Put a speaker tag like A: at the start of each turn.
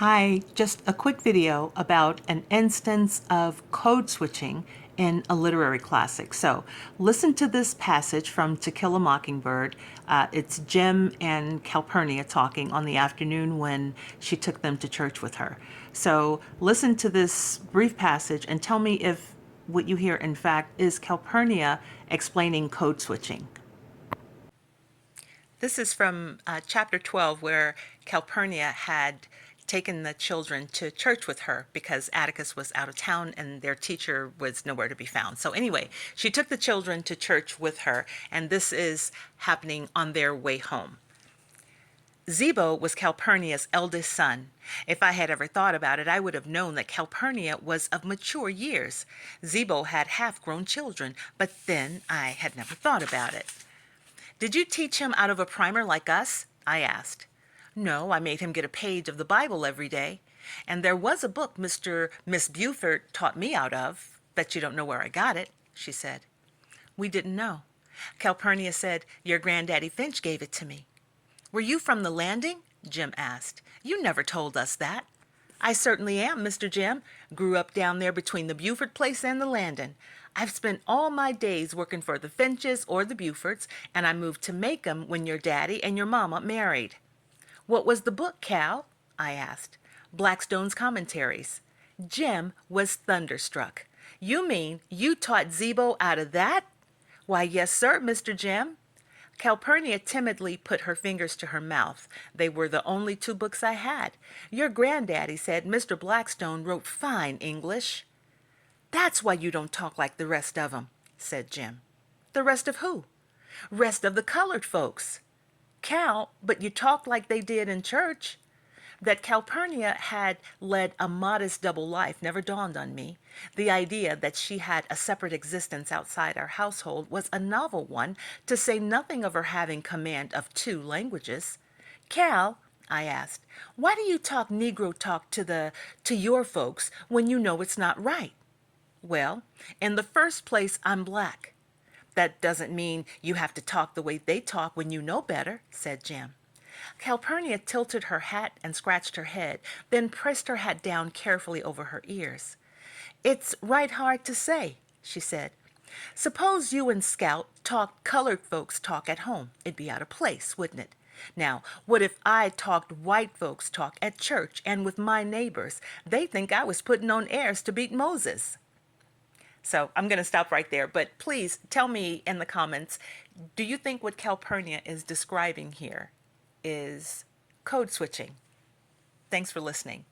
A: Hi, just a quick video about an instance of code switching in a literary classic. So listen to this passage from To Kill a Mockingbird. It's Jem and Calpurnia talking on the afternoon when she took them to church with her. So listen to this brief passage and tell me if what you hear, in fact, is Calpurnia explaining code switching. This is from chapter 12, where Calpurnia had taken the children to church with her because Atticus was out of town and their teacher was nowhere to be found. So, anyway, she took the children to church with her, and this is happening on their way home. Zebo was Calpurnia's eldest son. If I had ever thought about it, I would have known that Calpurnia was of mature years. Zebo had half-grown children, but then I had never thought about it. "Did you teach him out of a primer like us?" I asked. "No, I made him get a page of the Bible every day. And there was a book Miss Buford taught me out of. Bet you don't know where I got it," she said. We didn't know. Calpurnia said, "Your granddaddy Finch gave it to me." "Were you from the landing?" Jim asked. "You never told us that." "I certainly am, Mr. Jim. Grew up down there between the Buford place and the landing. I've spent all my days working for the Finches or the Bufords, and I moved to Macomb when your daddy and your mama married." "What was the book, Cal?" I asked. "Blackstone's Commentaries." Jim was thunderstruck. "You mean you taught Zebo out of that?" "Why, yes, sir, Mr. Jim." Calpurnia timidly put her fingers to her mouth. "They were the only two books I had. Your granddaddy said Mr. Blackstone wrote fine English." "That's why you don't talk like the rest of 'em," said Jim. "The rest of who?" "Rest of the colored folks." "Cal, but you talk like they did in church." That Calpurnia had led a modest double life never dawned on me. The idea that she had a separate existence outside our household was a novel one, to say nothing of her having command of two languages. "Cal," I asked, "why do you talk Negro talk to your folks when you know it's not right?" "Well, in the first place, I'm black." "That doesn't mean you have to talk the way they talk when you know better," said Jim. Calpurnia tilted her hat and scratched her head, then pressed her hat down carefully over her ears. "It's right hard to say," she said. "Suppose you and Scout talked colored folks talk at home. It'd be out of place, wouldn't it? Now, what if I talked white folks talk at church and with my neighbors? They think I was putting on airs to beat Moses." So I'm going to stop right there, but please tell me in the comments, do you think what Calpurnia is describing here is code switching? Thanks for listening.